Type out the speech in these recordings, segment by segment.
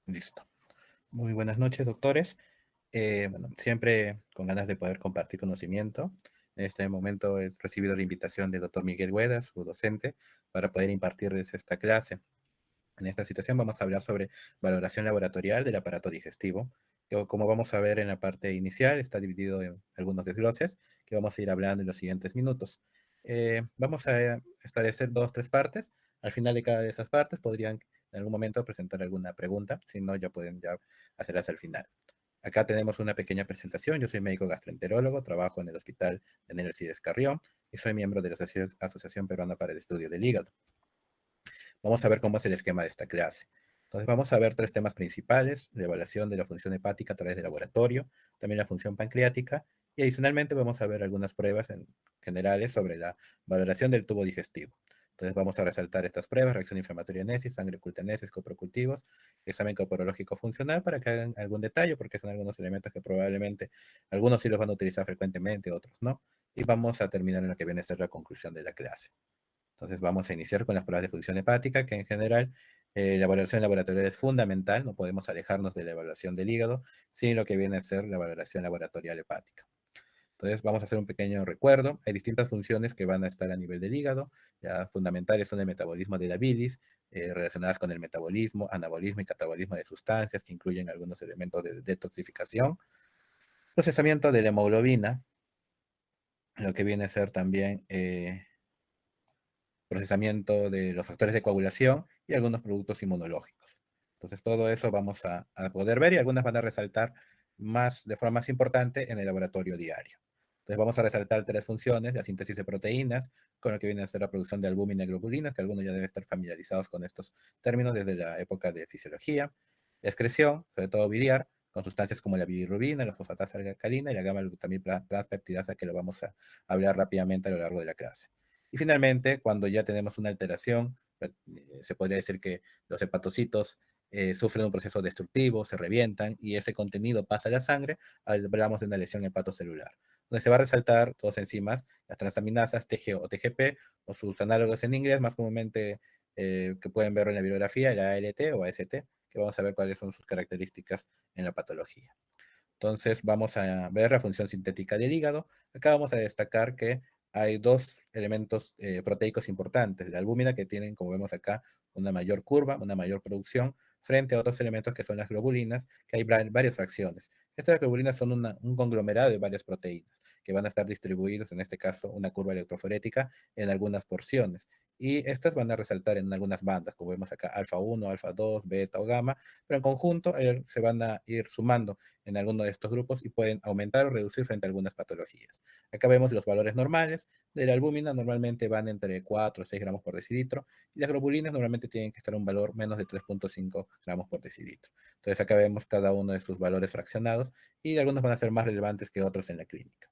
Listo. Muy buenas noches, doctores. Bueno, siempre con ganas de poder compartir conocimiento. En este momento he recibido la invitación del doctor Miguel Huedas, su docente, para poder impartirles esta clase. En esta situación vamos a hablar sobre valoración laboratorial del aparato digestivo, que como vamos a ver en la parte inicial, está dividido en algunos desgloses que vamos a ir hablando en los siguientes minutos. Vamos a establecer dos, tres partes. Al final de cada de esas partes podrían en algún momento presentar alguna pregunta, si no ya pueden ya hacerlas al final. Acá tenemos una pequeña presentación. Yo soy médico gastroenterólogo, trabajo en el Hospital de Nercides Carrión y soy miembro de la Asociación Peruana para el Estudio del Hígado. Vamos a ver cómo es el esquema de esta clase. Entonces vamos a ver tres temas principales: la evaluación de la función hepática a través del laboratorio, también la función pancreática, y adicionalmente vamos a ver algunas pruebas generales sobre la valoración del tubo digestivo. Entonces vamos a resaltar estas pruebas: reacción inflamatoria NESIS, sangre oculta NESIS, coprocultivos, examen coprológico funcional, para que hagan algún detalle, porque son algunos elementos que probablemente algunos sí los van a utilizar frecuentemente, otros no. Y vamos a terminar en lo que viene a ser la conclusión de la clase. Entonces vamos a iniciar con las pruebas de función hepática, que en general la evaluación laboratorial es fundamental. No podemos alejarnos de la evaluación del hígado sin lo que viene a ser la valoración laboratorial hepática. Entonces vamos a hacer un pequeño recuerdo. Hay distintas funciones que van a estar a nivel del hígado. Ya fundamentales son el metabolismo de la bilis, relacionadas con el metabolismo, anabolismo y catabolismo de sustancias, que incluyen algunos elementos de detoxificación, procesamiento de la hemoglobina, lo que viene a ser también procesamiento de los factores de coagulación y algunos productos inmunológicos. Entonces, todo eso vamos a poder ver, y algunas van a resaltar más de forma más importante en el laboratorio diario. Entonces, vamos a resaltar tres funciones: la síntesis de proteínas, con lo que viene a ser la producción de albúmina y globulinas, que algunos ya deben estar familiarizados con estos términos desde la época de fisiología; la excreción, sobre todo biliar, con sustancias como la bilirrubina, la fosfatasa alcalina y la gamma-glutamil transpeptidasa, que lo vamos a hablar rápidamente a lo largo de la clase. Y finalmente, cuando ya tenemos una alteración, se podría decir que los hepatocitos sufren un proceso destructivo, se revientan y ese contenido pasa a la sangre. Hablamos de una lesión hepatocelular, donde se va a resaltar dos enzimas: las transaminasas TG o TGP, o sus análogos en inglés, más comúnmente que pueden ver en la bibliografía, la ALT o AST, que vamos a ver cuáles son sus características en la patología. Entonces vamos a ver la función sintética del hígado. Acá vamos a destacar que hay dos elementos proteicos importantes: la albúmina, que tienen, como vemos acá, una mayor curva, una mayor producción, frente a otros elementos que son las globulinas, que hay varias fracciones. Estas globulinas son un conglomerado de varias proteínas que van a estar distribuidos, en este caso, una curva electroforética en algunas porciones. Y estas van a resaltar en algunas bandas, como vemos acá, alfa 1, alfa 2, beta o gamma, pero en conjunto se van a ir sumando en alguno de estos grupos y pueden aumentar o reducir frente a algunas patologías. Acá vemos los valores normales de la albúmina. Normalmente van entre 4 a 6 gramos por decilitro, y las globulinas normalmente tienen que estar un valor menos de 3,5 gramos por decilitro. Entonces acá vemos cada uno de sus valores fraccionados, y algunos van a ser más relevantes que otros en la clínica.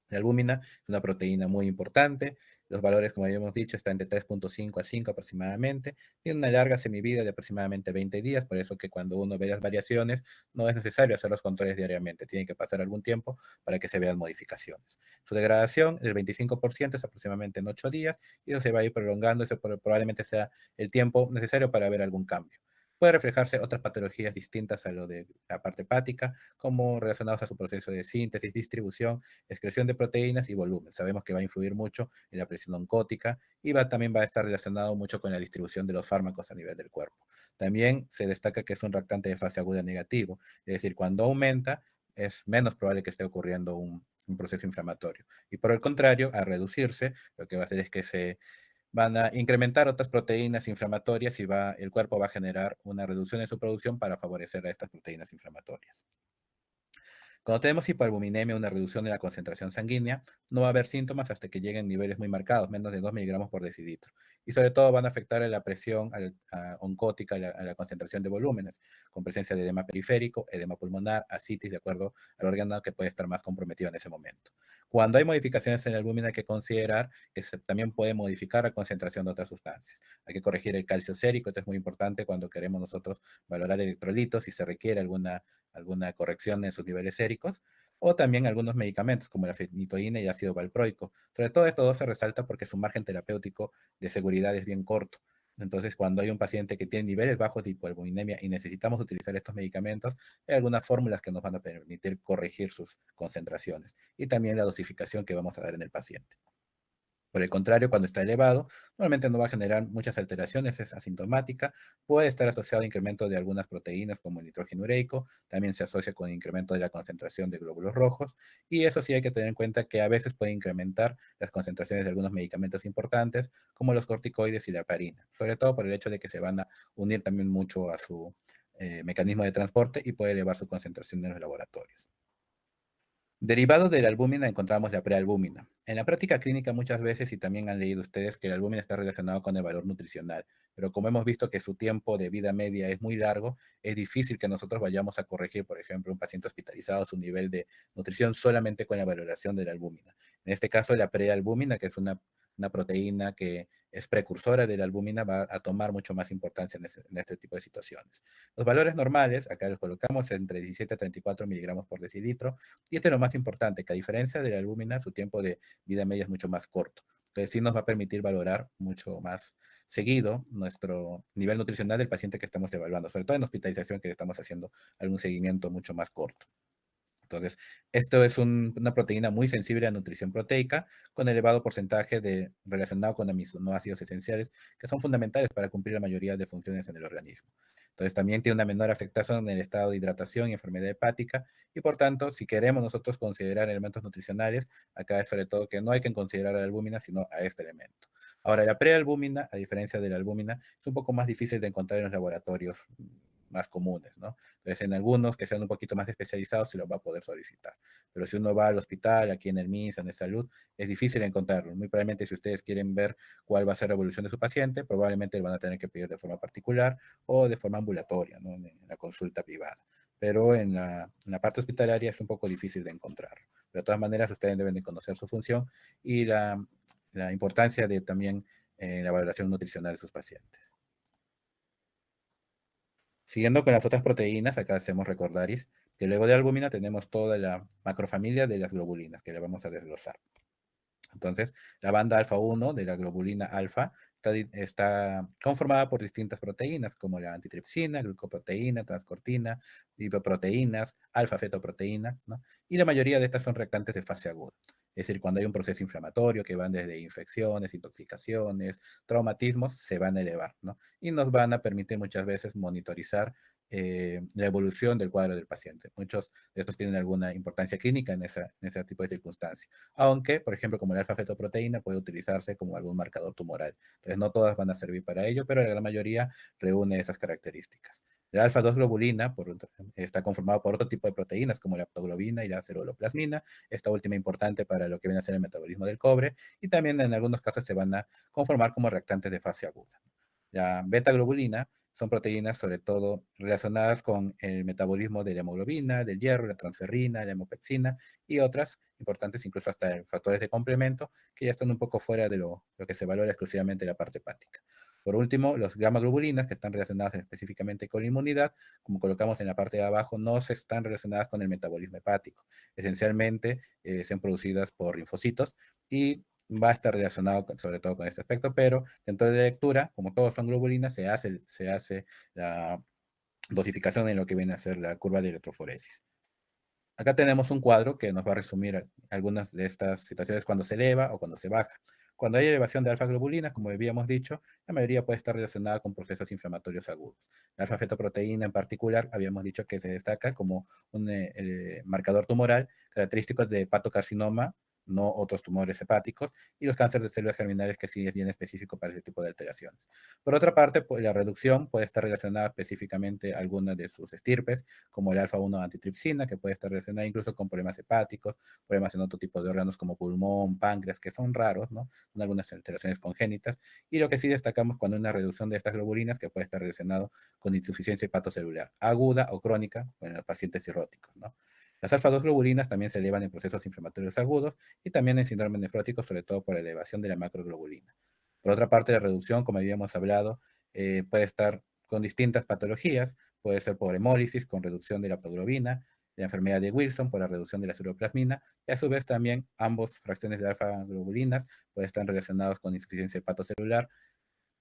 La albúmina es una proteína muy importante. Los valores, como habíamos dicho, están entre 3,5 a 5 aproximadamente. Tiene una larga semivida de aproximadamente 20 días, por eso que cuando uno ve las variaciones, no es necesario hacer los controles diariamente. Tiene que pasar algún tiempo para que se vean modificaciones. Su degradación, el 25%, es aproximadamente en 8 días, y eso se va a ir prolongando. Eso probablemente sea el tiempo necesario para ver algún cambio. Puede reflejarse otras patologías distintas a lo de la parte hepática, como relacionados a su proceso de síntesis, distribución, excreción de proteínas y volumen. Sabemos que va a influir mucho en la presión oncótica, y también va a estar relacionado mucho con la distribución de los fármacos a nivel del cuerpo. También se destaca que es un reactante de fase aguda negativo, es decir, cuando aumenta es menos probable que esté ocurriendo un proceso inflamatorio. Y por el contrario, al reducirse, lo que va a hacer es que se van a incrementar otras proteínas inflamatorias, y el cuerpo va a generar una reducción en su producción para favorecer a estas proteínas inflamatorias. Cuando tenemos hipoalbuminemia, una reducción de la concentración sanguínea, no va a haber síntomas hasta que lleguen niveles muy marcados, menos de 2 miligramos por decilitro. Y sobre todo van a afectar a la presión oncótica, a la concentración de volúmenes, con presencia de edema periférico, edema pulmonar, ascitis, de acuerdo al órgano que puede estar más comprometido en ese momento. Cuando hay modificaciones en el albúmina, hay que considerar que también puede modificar la concentración de otras sustancias. Hay que corregir el calcio sérico. Esto es muy importante cuando queremos nosotros valorar electrolitos, si se requiere alguna corrección en sus niveles séricos, o también algunos medicamentos como la fenitoína y ácido valproico. Sobre todo esto dos se resalta porque su margen terapéutico de seguridad es bien corto. Entonces, cuando hay un paciente que tiene niveles bajos de hipoalbuminemia y necesitamos utilizar estos medicamentos, hay algunas fórmulas que nos van a permitir corregir sus concentraciones y también la dosificación que vamos a dar en el paciente. Por el contrario, cuando está elevado, normalmente no va a generar muchas alteraciones, es asintomática, puede estar asociado a incremento de algunas proteínas como el nitrógeno ureico, también se asocia con incremento de la concentración de glóbulos rojos, y eso sí hay que tener en cuenta que a veces puede incrementar las concentraciones de algunos medicamentos importantes, como los corticoides y la heparina, sobre todo por el hecho de que se van a unir también mucho a su mecanismo de transporte y puede elevar su concentración en los laboratorios. Derivado de la albúmina encontramos la prealbúmina. En la práctica clínica muchas veces, y también han leído ustedes, que la albúmina está relacionado con el valor nutricional, pero como hemos visto que su tiempo de vida media es muy largo, es difícil que nosotros vayamos a corregir, por ejemplo, un paciente hospitalizado su nivel de nutrición solamente con la valoración de la albúmina. En este caso, la prealbúmina, que es una proteína que es precursora de la albúmina, va a tomar mucho más importancia en este tipo de situaciones. Los valores normales, acá los colocamos entre 17 a 34 miligramos por decilitro, y este es lo más importante, que a diferencia de la albúmina, su tiempo de vida media es mucho más corto. Entonces sí nos va a permitir valorar mucho más seguido nuestro nivel nutricional del paciente que estamos evaluando, sobre todo en hospitalización que le estamos haciendo algún seguimiento mucho más corto. Entonces, esto es una proteína muy sensible a nutrición proteica, con elevado porcentaje relacionado con aminoácidos esenciales, que son fundamentales para cumplir la mayoría de funciones en el organismo. Entonces, también tiene una menor afectación en el estado de hidratación y enfermedad hepática, y por tanto, si queremos nosotros considerar elementos nutricionales, acá es sobre todo que no hay que considerar a la albúmina, sino a este elemento. Ahora, la prealbúmina, a diferencia de la albúmina, es un poco más difícil de encontrar en los laboratorios más comunes, ¿no? Entonces, en algunos que sean un poquito más especializados, se los va a poder solicitar. Pero si uno va al hospital, aquí en el MINSA, en el Salud, es difícil encontrarlo. Muy probablemente, si ustedes quieren ver cuál va a ser la evolución de su paciente, probablemente lo van a tener que pedir de forma particular o de forma ambulatoria, ¿no? En la consulta privada. Pero en la parte hospitalaria es un poco difícil de encontrar. Pero de todas maneras, ustedes deben de conocer su función y la importancia de también la valoración nutricional de sus pacientes. Siguiendo con las otras proteínas, acá hacemos recordaris que luego de albúmina tenemos toda la macrofamilia de las globulinas, que le vamos a desglosar. Entonces, la banda alfa-1 de la globulina alfa está conformada por distintas proteínas, como la antitripsina, glucoproteína, transcortina, lipoproteínas, alfa-fetoproteína, ¿no? Y la mayoría de estas son reactantes de fase aguda. Es decir, cuando hay un proceso inflamatorio que van desde infecciones, intoxicaciones, traumatismos, se van a elevar, ¿no? Y nos van a permitir muchas veces monitorizar la evolución del cuadro del paciente. Muchos de estos tienen alguna importancia clínica en ese tipo de circunstancias. Aunque, por ejemplo, como el alfa-fetoproteína puede utilizarse como algún marcador tumoral. Entonces, no todas van a servir para ello, pero la gran mayoría reúne esas características. La alfa-2 globulina está conformado por otro tipo de proteínas como la aptoglobina y la ceruloplasmina, esta última importante para lo que viene a ser el metabolismo del cobre, y también en algunos casos se van a conformar como reactantes de fase aguda. La beta-globulina son proteínas sobre todo relacionadas con el metabolismo de la hemoglobina, del hierro, la transferrina, la hemopexina y otras importantes, incluso hasta factores de complemento, que ya están un poco fuera de lo que se valora exclusivamente la parte hepática. Por último, los gamma-globulinas, que están relacionadas específicamente con la inmunidad, como colocamos en la parte de abajo, no se están relacionadas con el metabolismo hepático. Esencialmente, son producidas por linfocitos y va a estar relacionado sobre todo con este aspecto, pero dentro de la lectura, como todos son globulinas, se hace la dosificación en lo que viene a ser la curva de electroforesis. Acá tenemos un cuadro que nos va a resumir algunas de estas situaciones cuando se eleva o cuando se baja. Cuando hay elevación de alfa-globulinas, como habíamos dicho, la mayoría puede estar relacionada con procesos inflamatorios agudos. La alfa-fetoproteína en particular, habíamos dicho que se destaca como un marcador tumoral característico de hepatocarcinoma, no otros tumores hepáticos, y los cánceres de células germinales, que sí es bien específico para ese tipo de alteraciones. Por otra parte, pues, la reducción puede estar relacionada específicamente a algunas de sus estirpes, como el alfa-1 antitripsina, que puede estar relacionada incluso con problemas hepáticos, problemas en otro tipo de órganos como pulmón, páncreas, que son raros, ¿no? Son algunas alteraciones congénitas. Y lo que sí destacamos cuando hay una reducción de estas globulinas, que puede estar relacionado con insuficiencia hepatocelular aguda o crónica en los pacientes cirróticos, ¿no? Las alfa-2 globulinas también se elevan en procesos inflamatorios agudos y también en síndrome nefrótico, sobre todo por elevación de la macroglobulina. Por otra parte, la reducción, como habíamos hablado, puede estar con distintas patologías, puede ser por hemólisis, con reducción de la hemoglobina, la enfermedad de Wilson por la reducción de la ceruloplasmina, y a su vez también ambos fracciones de alfa-globulinas pueden estar relacionados con insuficiencia hepatocelular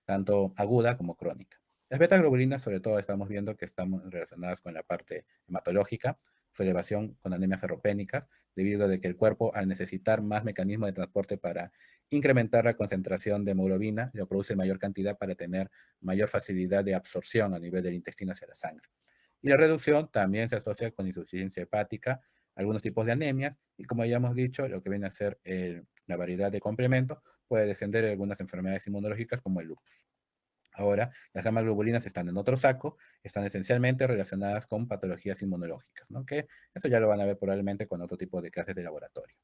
tanto aguda como crónica. Las betaglobulinas, sobre todo, estamos viendo que están relacionadas con la parte hematológica, su elevación con anemias ferropénicas, debido a que el cuerpo, al necesitar más mecanismos de transporte para incrementar la concentración de hemoglobina, lo produce en mayor cantidad para tener mayor facilidad de absorción a nivel del intestino hacia la sangre. Y la reducción también se asocia con insuficiencia hepática, algunos tipos de anemias, y como ya hemos dicho, lo que viene a ser la variedad de complementos puede descender en algunas enfermedades inmunológicas como el lupus. Ahora, las gamma globulinas están en otro saco, están esencialmente relacionadas con patologías inmunológicas, ¿no? Que esto ya lo van a ver probablemente con otro tipo de clases de laboratorio.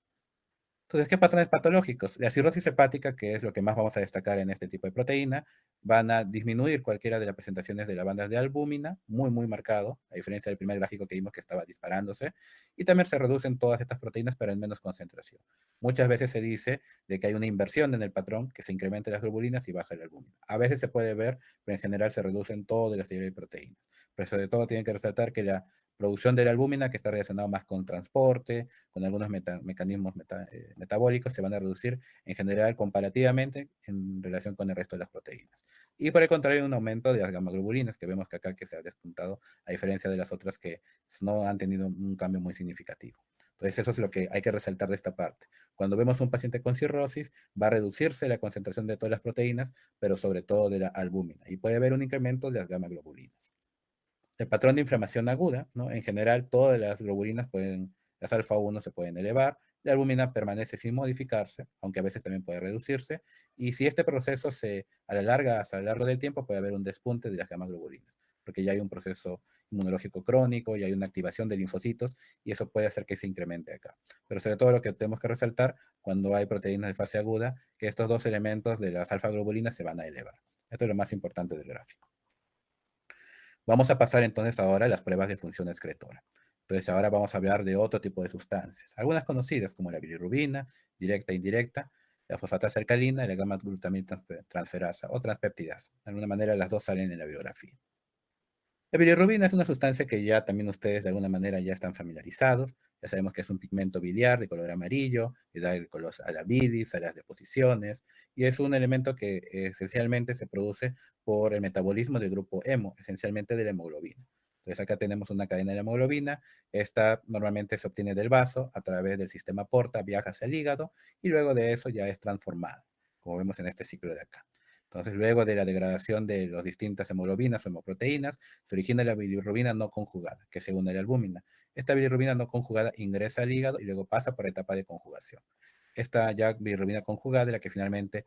Entonces, ¿qué patrones patológicos? La cirrosis hepática, que es lo que más vamos a destacar en este tipo de proteína, van a disminuir cualquiera de las presentaciones de la banda de albúmina, muy, muy marcado, a diferencia del primer gráfico que vimos que estaba disparándose, y también se reducen todas estas proteínas, pero en menos concentración. Muchas veces se dice de que hay una inversión en el patrón, que se incrementa las globulinas y baja la albúmina. A veces se puede ver, pero en general se reducen todas las serie de proteínas. Pero sobre todo tienen que resaltar que la producción de la albúmina, que está relacionado más con transporte, con algunos mecanismos metabólicos, se van a reducir en general comparativamente en relación con el resto de las proteínas. Y por el contrario, un aumento de las gamma-globulinas, que vemos que acá que se ha despuntado, a diferencia de las otras que no han tenido un cambio muy significativo. Entonces, eso es lo que hay que resaltar de esta parte. Cuando vemos un paciente con cirrosis, va a reducirse la concentración de todas las proteínas, pero sobre todo de la albúmina, y puede haber un incremento de las gamma-globulinas. El patrón de inflamación aguda, ¿no? En general, todas las globulinas pueden, las alfa 1 se pueden elevar, la albúmina permanece sin modificarse, aunque a veces también puede reducirse, y si este proceso se alarga hasta lo largo del tiempo, puede haber un despunte de las gamma globulinas, porque ya hay un proceso inmunológico crónico, y hay una activación de linfocitos, y eso puede hacer que se incremente acá. Pero sobre todo lo que tenemos que resaltar cuando hay proteínas de fase aguda, que estos dos elementos de las alfa globulinas se van a elevar. Esto es lo más importante del gráfico. Vamos a pasar entonces ahora a las pruebas de función excretora. Entonces ahora vamos a hablar de otro tipo de sustancias, algunas conocidas como la bilirrubina, directa e indirecta, la fosfatasa alcalina y la gamma glutamil transferasa o transpeptidasa. De alguna manera las dos salen en la bibliografía. La bilirrubina es una sustancia que ya también ustedes de alguna manera ya están familiarizados. Ya sabemos que es un pigmento biliar de color amarillo, que da el color a la bilis, a las deposiciones, y es un elemento que esencialmente se produce por el metabolismo del grupo hemo, esencialmente de la hemoglobina. Entonces acá tenemos una cadena de la hemoglobina, esta normalmente se obtiene del vaso a través del sistema porta, viaja hacia el hígado y luego de eso ya es transformada, como vemos en este ciclo de acá. Entonces, luego de la degradación de las distintas hemoglobinas o hemoproteínas, se origina la bilirrubina no conjugada, que se une a la albúmina. Esta bilirrubina no conjugada ingresa al hígado y luego pasa por la etapa de conjugación. Esta ya bilirrubina conjugada es la que finalmente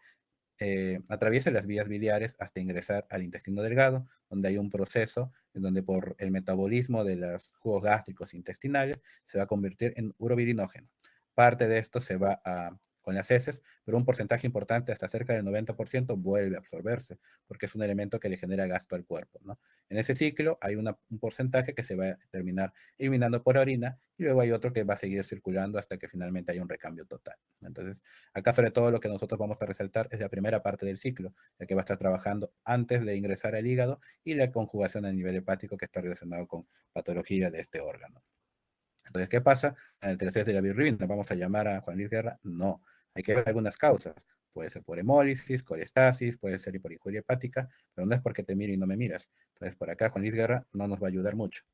atraviesa las vías biliares hasta ingresar al intestino delgado, donde hay un proceso en donde por el metabolismo de los jugos gástricos intestinales se va a convertir en urobilinógeno. Parte de esto se va con las heces, pero un porcentaje importante, hasta cerca del 90%, vuelve a absorberse, porque es un elemento que le genera gasto al cuerpo, ¿no? En ese ciclo hay un porcentaje que se va a terminar eliminando por orina y luego hay otro que va a seguir circulando hasta que finalmente haya un recambio total. Entonces, acá sobre todo lo que nosotros vamos a resaltar es la primera parte del ciclo, la que va a estar trabajando antes de ingresar al hígado y la conjugación a nivel hepático que está relacionado con patología de este órgano. Entonces, ¿qué pasa? En el tercer de la bilirrubina, ¿vamos a llamar a Juan Luis Guerra? No, hay que ver algunas causas. Puede ser por hemólisis, colestasis, puede ser por injuria hepática, pero no es porque te miro y no me miras. Entonces, por acá Juan Luis Guerra no nos va a ayudar mucho.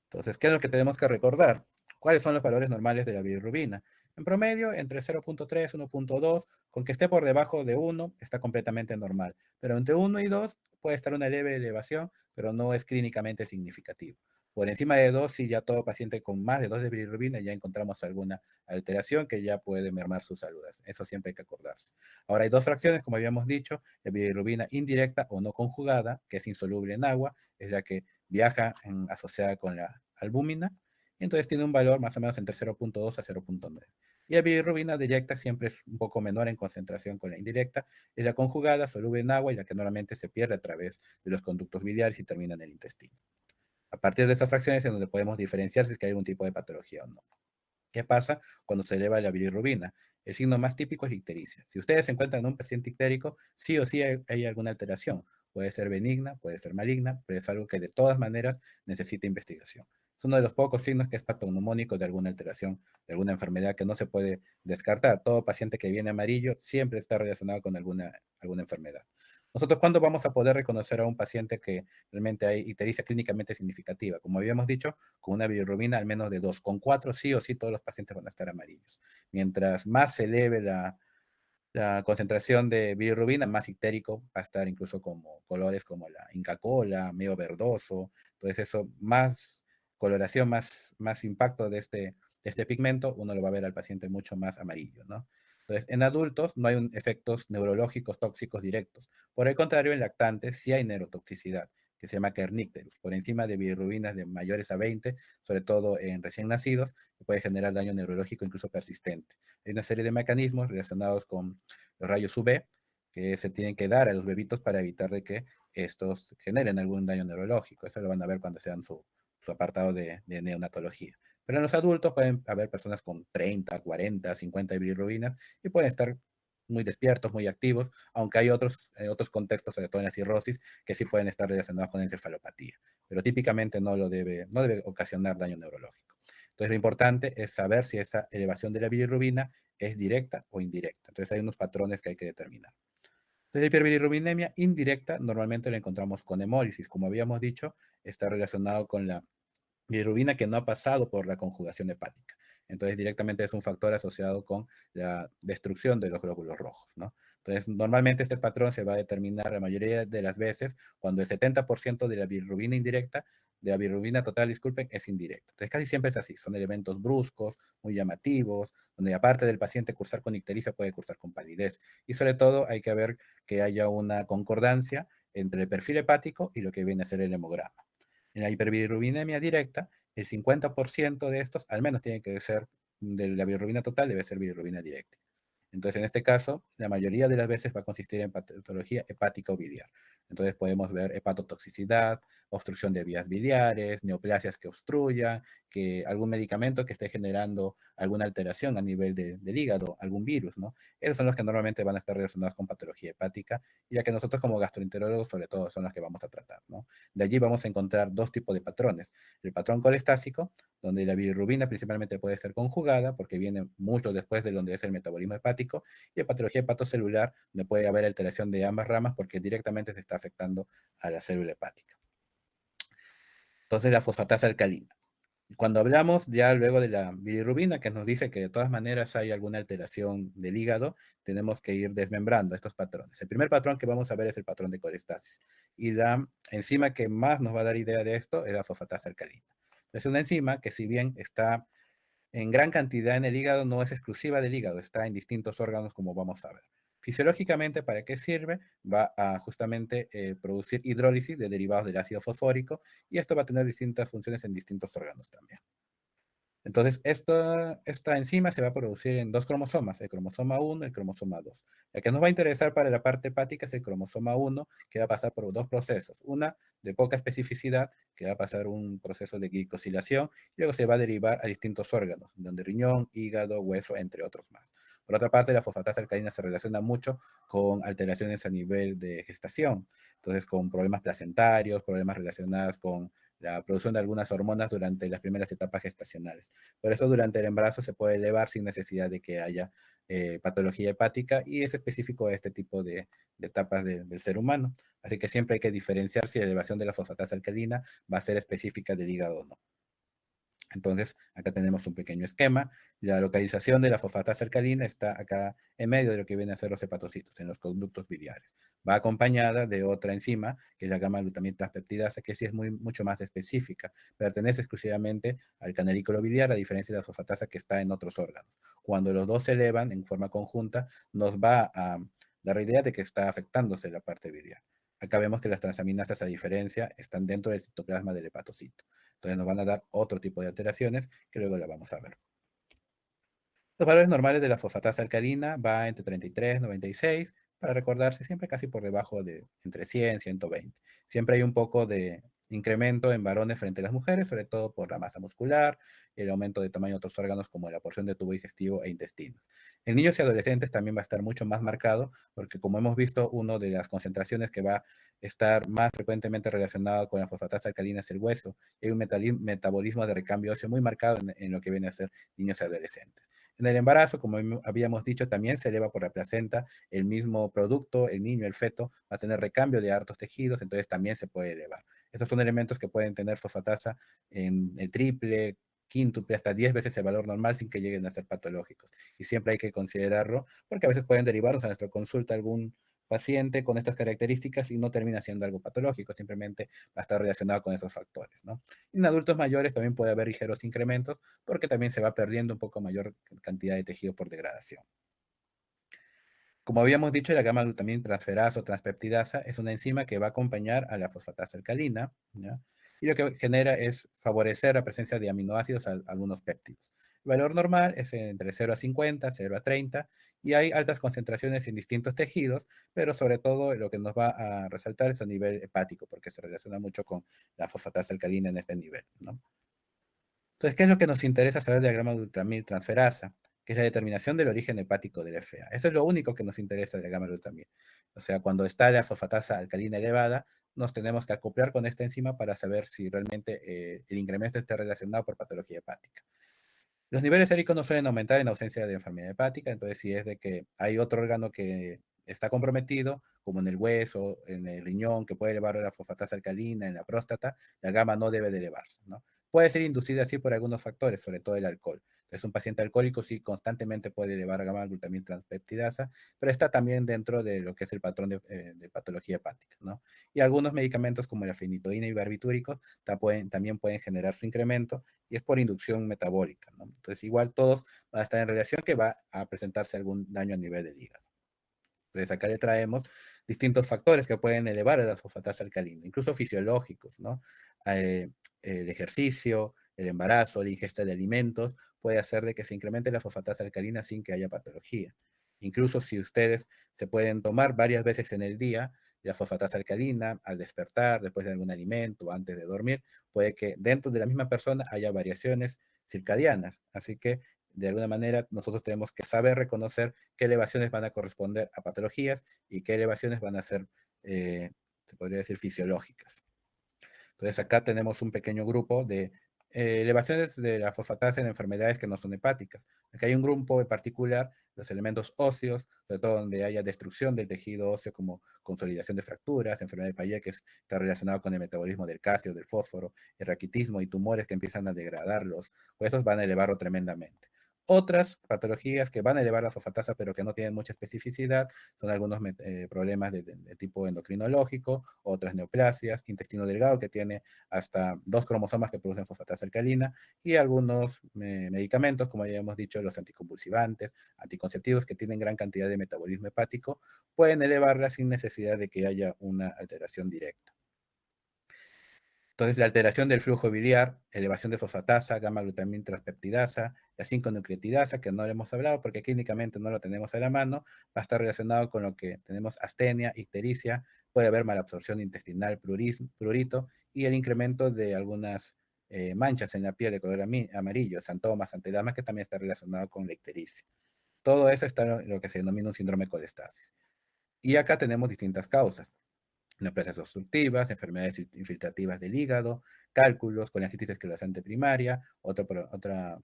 Entonces, ¿qué es lo que tenemos que recordar? ¿Cuáles son los valores normales de la bilirrubina? En promedio, entre 0.3 y 1.2, con que esté por debajo de 1, está completamente normal. Pero entre 1 y 2 puede estar una leve elevación, pero no es clínicamente significativo. Por encima de 2, si ya todo paciente con más de 2 de bilirrubina ya encontramos alguna alteración que ya puede mermar su salud. Eso siempre hay que acordarse. Ahora hay dos fracciones, como habíamos dicho, la bilirrubina indirecta o no conjugada, que es insoluble en agua, es la que viaja asociada con la albúmina, y entonces tiene un valor más o menos entre 0.2 a 0.9. Y la bilirrubina directa siempre es un poco menor en concentración con la indirecta, es la conjugada, soluble en agua y la que normalmente se pierde a través de los conductos biliares y termina en el intestino. A partir de esas fracciones es donde podemos diferenciar si es que hay algún tipo de patología o no. ¿Qué pasa cuando se eleva la bilirrubina? El signo más típico es ictericia. Si ustedes se encuentran en un paciente ictérico, sí o sí hay alguna alteración. Puede ser benigna, puede ser maligna, pero es algo que de todas maneras necesita investigación. Es uno de los pocos signos que es patognomónico de alguna alteración, de alguna enfermedad que no se puede descartar. Todo paciente que viene amarillo siempre está relacionado con alguna enfermedad. ¿Nosotros cuándo vamos a poder reconocer a un paciente que realmente hay ictericia clínicamente significativa? Como habíamos dicho, con una bilirrubina al menos de 2. Con 4 sí o sí todos los pacientes van a estar amarillos. Mientras más se eleve la concentración de bilirrubina, más ictérico va a estar, incluso como colores como la Inca Kola, medio verdoso. Entonces eso, más coloración, más impacto de este pigmento, uno lo va a ver al paciente mucho más amarillo, ¿no? Entonces, en adultos no hay efectos neurológicos tóxicos directos. Por el contrario, en lactantes sí hay neurotoxicidad, que se llama kernicterus, por encima de bilirrubinas de mayores a 20, sobre todo en recién nacidos, que puede generar daño neurológico incluso persistente. Hay una serie de mecanismos relacionados con los rayos UV que se tienen que dar a los bebitos para evitar de que estos generen algún daño neurológico. Eso lo van a ver cuando sean su apartado de neonatología. Pero en los adultos pueden haber personas con 30, 40, 50 de bilirrubinas y pueden estar muy despiertos, muy activos, aunque hay otros contextos, sobre todo en la cirrosis, que sí pueden estar relacionados con encefalopatía, pero típicamente no debe ocasionar daño neurológico. Entonces, lo importante es saber si esa elevación de la bilirrubina es directa o indirecta. Entonces, hay unos patrones que hay que determinar. Entonces, la hiperbilirrubinemia indirecta normalmente la encontramos con hemólisis. Como habíamos dicho, está relacionado con la bilirrubina que no ha pasado por la conjugación hepática. Entonces, directamente es un factor asociado con la destrucción de los glóbulos rojos, ¿no? Entonces, normalmente este patrón se va a determinar la mayoría de las veces cuando el 70% de la bilirrubina indirecta, de la bilirrubina total, disculpen, es indirecta. Entonces, casi siempre es así. Son elementos bruscos, muy llamativos, donde aparte del paciente cursar con ictericia, puede cursar con palidez. Y sobre todo, hay que ver que haya una concordancia entre el perfil hepático y lo que viene a ser el hemograma. En la hiperbilirrubinemia directa, el 50% de estos, al menos tiene que ser, de la bilirrubina total, debe ser bilirrubina directa. Entonces, en este caso, la mayoría de las veces va a consistir en patología hepática o biliar. Entonces, podemos ver hepatotoxicidad, obstrucción de vías biliares, neoplasias que obstruyan, que algún medicamento que esté generando alguna alteración a nivel del hígado, algún virus, ¿no? Esos son los que normalmente van a estar relacionados con patología hepática, y ya que nosotros como gastroenterólogos, sobre todo, son los que vamos a tratar, ¿no? De allí vamos a encontrar dos tipos de patrones. El patrón colestásico, donde la bilirrubina principalmente puede ser conjugada, porque viene mucho después de donde es el metabolismo hepático, y la patología hepatocelular, donde puede haber alteración de ambas ramas porque directamente se está afectando a la célula hepática. Entonces, la fosfatasa alcalina. Cuando hablamos ya luego de la bilirrubina, que nos dice que de todas maneras hay alguna alteración del hígado, tenemos que ir desmembrando estos patrones. El primer patrón que vamos a ver es el patrón de colestasis. Y la enzima que más nos va a dar idea de esto es la fosfatasa alcalina. Es una enzima que, si bien está en gran cantidad en el hígado, no es exclusiva del hígado, está en distintos órganos, como vamos a ver. Fisiológicamente, ¿para qué sirve? Va a justamente producir hidrólisis de derivados del ácido fosfórico, y esto va a tener distintas funciones en distintos órganos también. Entonces, esta enzima se va a producir en dos cromosomas, el cromosoma 1 y el cromosoma 2. El que nos va a interesar para la parte hepática es el cromosoma 1, que va a pasar por dos procesos. Una de poca especificidad, que va a pasar un proceso de glicosilación, y luego se va a derivar a distintos órganos, donde riñón, hígado, hueso, entre otros más. Por otra parte, la fosfatasa alcalina se relaciona mucho con alteraciones a nivel de gestación, entonces con problemas placentarios, problemas relacionados con la producción de algunas hormonas durante las primeras etapas gestacionales. Por eso, durante el embarazo se puede elevar sin necesidad de que haya patología hepática, y es específico de este tipo de etapas del ser humano. Así que siempre hay que diferenciar si la elevación de la fosfatasa alcalina va a ser específica del hígado o no. Entonces, acá tenemos un pequeño esquema. La localización de la fosfatasa alcalina está acá en medio de lo que vienen a ser los hepatocitos, en los conductos biliares. Va acompañada de otra enzima, que es la gamma-glutamina transpeptidasa, que sí es mucho más específica. Pertenece exclusivamente al canalículo biliar, a diferencia de la fosfatasa que está en otros órganos. Cuando los dos se elevan en forma conjunta, nos va a dar la idea de que está afectándose la parte biliar. Acá vemos que las transaminasas, a diferencia, están dentro del citoplasma del hepatocito. Entonces nos van a dar otro tipo de alteraciones que luego la vamos a ver. Los valores normales de la fosfatasa alcalina va entre 33 y 96, para recordarse, siempre casi por debajo de entre 100 y 120. Siempre hay un poco de incremento en varones frente a las mujeres, sobre todo por la masa muscular, el aumento de tamaño de otros órganos como la porción de tubo digestivo e intestinos. En niños y adolescentes también va a estar mucho más marcado, porque como hemos visto, una de las concentraciones que va a estar más frecuentemente relacionada con la fosfatasa alcalina es el hueso, y hay un metabolismo de recambio óseo muy marcado en lo que viene a ser niños y adolescentes. En el embarazo, como habíamos dicho, también se eleva por la placenta el mismo producto, el niño, el feto, va a tener recambio de hartos tejidos, entonces también se puede elevar. Estos son elementos que pueden tener fosfatasa en el triple, quíntuple, hasta 10 veces el valor normal sin que lleguen a ser patológicos. Y siempre hay que considerarlo porque a veces pueden derivarnos a nuestra consulta algún paciente con estas características y no termina siendo algo patológico, simplemente va a estar relacionado con esos factores, ¿no? Y en adultos mayores también puede haber ligeros incrementos porque también se va perdiendo un poco mayor cantidad de tejido por degradación. Como habíamos dicho, la gamma glutamina transferasa o transpeptidasa es una enzima que va a acompañar a la fosfatasa alcalina, ¿ya? Y lo que genera es favorecer la presencia de aminoácidos a algunos péptidos. El valor normal es entre 0 a 50, 0 a 30, y hay altas concentraciones en distintos tejidos, pero sobre todo lo que nos va a resaltar es a nivel hepático, porque se relaciona mucho con la fosfatasa alcalina en este nivel, ¿no? Entonces, ¿qué es lo que nos interesa saber del gramo de ultramil transferasa? Que es la determinación del origen hepático del FA. Eso es lo único que nos interesa del gamma glutamil. O sea, cuando está la fosfatasa alcalina elevada, nos tenemos que acoplar con esta enzima para saber si realmente el incremento está relacionado por patología hepática. Los niveles séricos no suelen aumentar en ausencia de enfermedad hepática, entonces si es de que hay otro órgano que está comprometido, como en el hueso, en el riñón, que puede elevar la fosfatasa alcalina, en la próstata, la gama no debe de elevarse, ¿no? Puede ser inducida así por algunos factores, sobre todo el alcohol. Entonces, un paciente alcohólico sí constantemente puede elevar gamma glutamina transpeptidasa, pero está también dentro de lo que es el patrón de patología hepática, ¿no? Y algunos medicamentos como la fenitoína y barbitúricos también pueden generar su incremento y es por inducción metabólica, ¿no? Entonces, igual todos van a estar en relación que va a presentarse algún daño a nivel del hígado. Entonces, acá le traemos distintos factores que pueden elevar a la fosfatasa alcalina, incluso fisiológicos, ¿no? Eh, el ejercicio, el embarazo, la ingesta de alimentos, puede hacer de que se incremente la fosfatasa alcalina sin que haya patología. Incluso si ustedes se pueden tomar varias veces en el día la fosfatasa alcalina al despertar, después de algún alimento, antes de dormir, puede que dentro de la misma persona haya variaciones circadianas. Así que de alguna manera nosotros tenemos que saber reconocer qué elevaciones van a corresponder a patologías y qué elevaciones van a ser, se podría decir, fisiológicas. Entonces acá tenemos un pequeño grupo de elevaciones de la fosfatasa en enfermedades que no son hepáticas. Aquí hay un grupo en particular, los elementos óseos, sobre todo donde haya destrucción del tejido óseo como consolidación de fracturas, enfermedad de Payet que está relacionado con el metabolismo del calcio, del fósforo, el raquitismo y tumores que empiezan a degradar los huesos van a elevarlo tremendamente. Otras patologías que van a elevar la fosfatasa pero que no tienen mucha especificidad son algunos problemas de tipo endocrinológico, otras neoplasias, intestino delgado que tiene hasta 2 cromosomas que producen fosfatasa alcalina y algunos medicamentos, como ya hemos dicho, los anticonvulsivantes, anticonceptivos que tienen gran cantidad de metabolismo hepático, pueden elevarla sin necesidad de que haya una alteración directa. Entonces, la alteración del flujo biliar, elevación de fosfatasa, gamma-glutamina transpeptidasa, la 5-nucleotidasa, que no le hemos hablado porque clínicamente no lo tenemos a la mano, va a estar relacionado con lo que tenemos astenia, ictericia, puede haber malabsorción intestinal, prurito y el incremento de algunas manchas en la piel de color amarillo, santomas, antelamas, que también está relacionado con la ictericia. Todo eso está en lo que se denomina un síndrome de colestasis. Y acá tenemos distintas causas neoplasias obstructivas, enfermedades infiltrativas del hígado, cálculos, colangitis esclerosante primaria, otra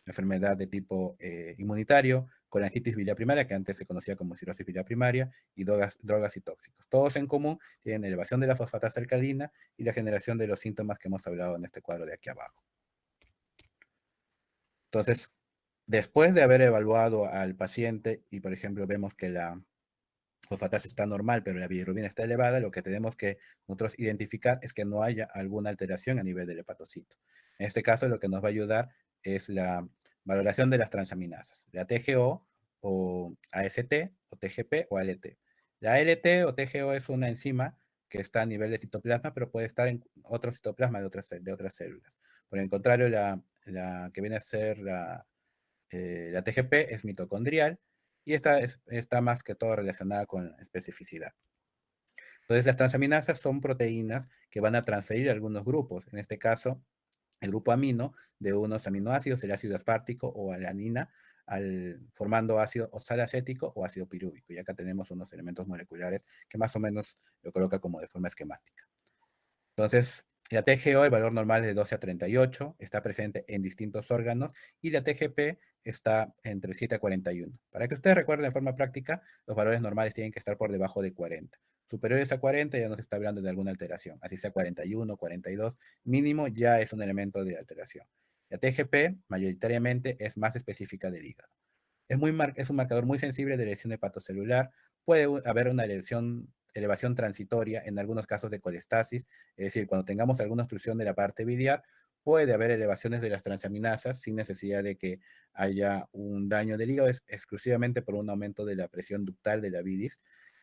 enfermedad de tipo inmunitario, colangitis biliar primaria, que antes se conocía como cirrosis biliar primaria, y drogas y tóxicos. Todos en común tienen elevación de la fosfatasa alcalina y la generación de los síntomas que hemos hablado en este cuadro de aquí abajo. Entonces, después de haber evaluado al paciente y, por ejemplo, vemos que la fosfatasa está normal, pero la bilirrubina está elevada, lo que tenemos que nosotros identificar es que no haya alguna alteración a nivel del hepatocito. En este caso, lo que nos va a ayudar es la valoración de las transaminasas, la TGO o AST o TGP o ALT. La ALT o TGO es una enzima que está a nivel de citoplasma, pero puede estar en otro citoplasma de otras células. Por el contrario, la que viene a ser la TGP es mitocondrial y esta está más que todo relacionada con especificidad. Entonces, las transaminasas son proteínas que van a transferir algunos grupos, en este caso, el grupo amino de unos aminoácidos, el ácido aspartico o alanina, formando ácido oxalacético o ácido pirúvico. Y acá tenemos unos elementos moleculares que más o menos lo coloca como de forma esquemática. Entonces, la TGO, el valor normal es de 12 a 38, está presente en distintos órganos, y la TGP está entre 7 a 41. Para que ustedes recuerden de forma práctica, los valores normales tienen que estar por debajo de 40. Superiores a 40 ya no se está hablando de alguna alteración, así sea 41, 42, mínimo ya es un elemento de alteración. La TGP mayoritariamente es más específica del hígado. Es un marcador muy sensible de lesión hepatocelular. Puede haber una elevación transitoria en algunos casos de colestasis, es decir, cuando tengamos alguna obstrucción de la parte biliar, puede haber elevaciones de las transaminasas sin necesidad de que haya un daño del hígado, es exclusivamente por un aumento de la presión ductal de la bilis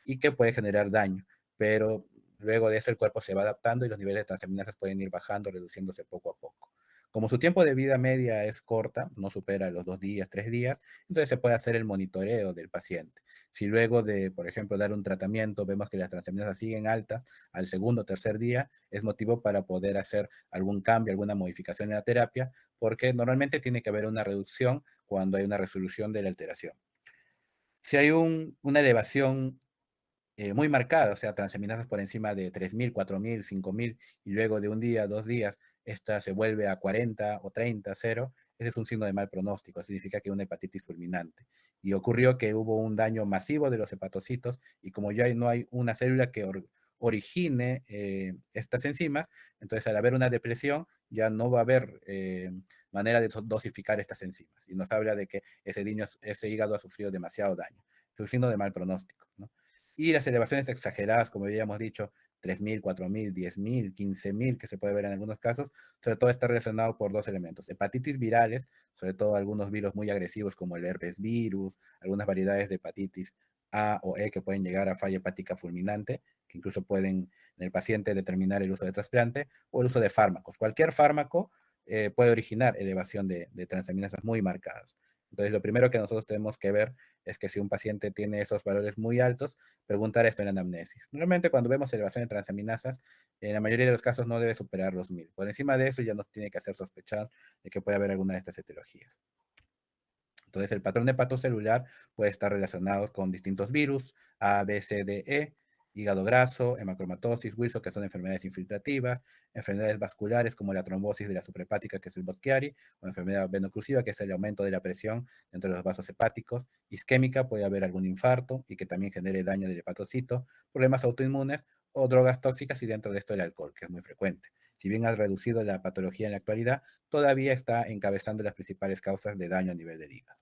y que puede generar daño, pero luego de eso el cuerpo se va adaptando y los niveles de transaminasas pueden ir bajando, reduciéndose poco a poco. Como su tiempo de vida media es corta, no supera los 2 días, 3 días, entonces se puede hacer el monitoreo del paciente. Si luego de, por ejemplo, dar un tratamiento, vemos que las transaminasas siguen altas al segundo o tercer día, es motivo para poder hacer algún cambio, alguna modificación en la terapia, porque normalmente tiene que haber una reducción cuando hay una resolución de la alteración. Si hay una elevación muy marcada, o sea, transaminasas por encima de 3.000, 4.000, 5.000, y luego de un día, 2 días, esta se vuelve a 40 o 30, 0, ese es un signo de mal pronóstico, significa que hay una hepatitis fulminante. Y ocurrió que hubo un daño masivo de los hepatocitos, y como ya no hay una célula que origine estas enzimas, entonces al haber una depresión ya no va a haber manera de dosificar estas enzimas. Y nos habla de que ese hígado ha sufrido demasiado daño. Es un signo de mal pronóstico, ¿no? Y las elevaciones exageradas, como ya hemos dicho, 3.000, 4.000, 10.000, 15.000, que se puede ver en algunos casos, sobre todo está relacionado por dos elementos. Hepatitis virales, sobre todo algunos virus muy agresivos como el herpes virus, algunas variedades de hepatitis A o E que pueden llegar a falla hepática fulminante, que incluso pueden en el paciente determinar el uso de trasplante, o el uso de fármacos. Cualquier fármaco puede originar elevación de transaminasas muy marcadas. Entonces, lo primero que nosotros tenemos que ver es que si un paciente tiene esos valores muy altos, preguntar esto en la anamnesis. Normalmente cuando vemos elevación de transaminasas, en la mayoría de los casos no debe superar los 1.000. Por encima de eso ya nos tiene que hacer sospechar de que puede haber alguna de estas etiologías. Entonces, el patrón hepatocelular puede estar relacionado con distintos virus, A, B, C, D, E, hígado graso, hemocromatosis, Wilson, que son enfermedades infiltrativas, enfermedades vasculares como la trombosis de la suprahepática, que es el Budd-Chiari, o enfermedad venoclusiva, que es el aumento de la presión dentro de los vasos hepáticos, isquémica, puede haber algún infarto y que también genere daño del hepatocito, problemas autoinmunes o drogas tóxicas y dentro de esto el alcohol, que es muy frecuente. Si bien ha reducido la patología en la actualidad, todavía está encabezando las principales causas de daño a nivel del hígado.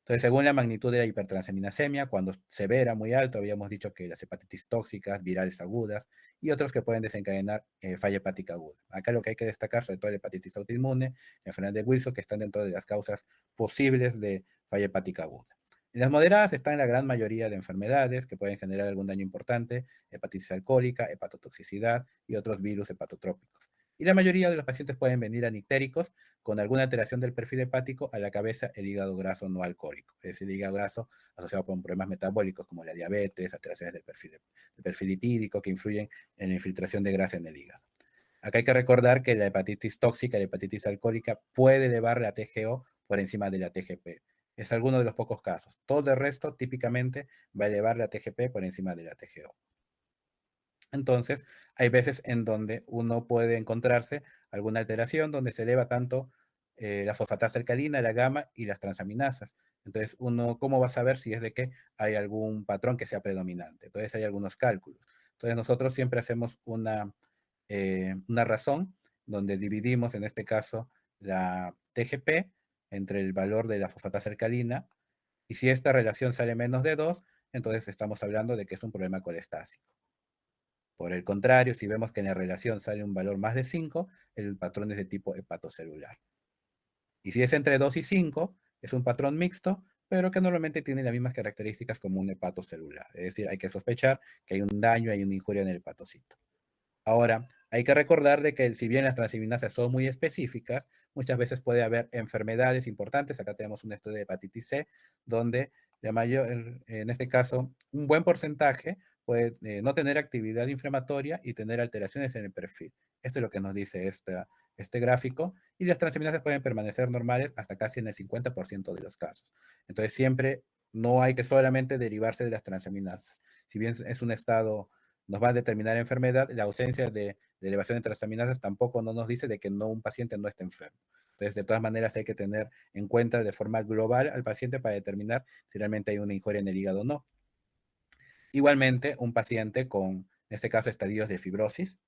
Entonces, según la magnitud de la hipertransaminemia, cuando severa, muy alto, habíamos dicho que las hepatitis tóxicas, virales agudas y otros que pueden desencadenar falla hepática aguda. Acá lo que hay que destacar, sobre todo la hepatitis autoinmune, la enfermedad de Wilson, que están dentro de las causas posibles de falla hepática aguda. En las moderadas están la gran mayoría de enfermedades que pueden generar algún daño importante, hepatitis alcohólica, hepatotoxicidad y otros virus hepatotrópicos. Y la mayoría de los pacientes pueden venir anictéricos con alguna alteración del perfil hepático, a la cabeza el hígado graso no alcohólico, es decir, el hígado graso asociado con problemas metabólicos como la diabetes, alteraciones del perfil lipídico que influyen en la infiltración de grasa en el hígado. Acá hay que recordar que la hepatitis tóxica, la hepatitis alcohólica, puede elevar la TGO por encima de la TGP. Es alguno de los pocos casos. Todo el resto típicamente va a elevar la TGP por encima de la TGO. Entonces, hay veces en donde uno puede encontrarse alguna alteración donde se eleva tanto la fosfatasa alcalina, la gamma y las transaminasas. Entonces, uno, ¿cómo va a saber si es de que hay algún patrón que sea predominante? Entonces, hay algunos cálculos. Entonces, nosotros siempre hacemos una razón donde dividimos, en este caso, la TGP entre el valor de la fosfatasa alcalina, y si esta relación sale menos de 2, entonces estamos hablando de que es un problema colestásico. Por el contrario, si vemos que en la relación sale un valor más de 5, el patrón es de tipo hepatocelular. Y si es entre 2 y 5, es un patrón mixto, pero que normalmente tiene las mismas características como un hepatocelular. Es decir, hay que sospechar que hay un daño, hay una injuria en el hepatocito. Ahora, hay que recordar de que si bien las transaminasas son muy específicas, muchas veces puede haber enfermedades importantes. Acá tenemos un estudio de hepatitis C, donde en este caso, un buen porcentaje puede no tener actividad inflamatoria y tener alteraciones en el perfil. Esto es lo que nos dice este gráfico, y las transaminasas pueden permanecer normales hasta casi en el 50% de los casos. Entonces, siempre no hay que solamente derivarse de las transaminasas. Si bien es un estado, nos va a determinar enfermedad, la ausencia de elevación de transaminasas tampoco no nos dice de que no, un paciente no esté enfermo. Entonces, de todas maneras, hay que tener en cuenta de forma global al paciente para determinar si realmente hay una injuria en el hígado o no. Igualmente, un paciente con, en este caso, estadios de fibrosis,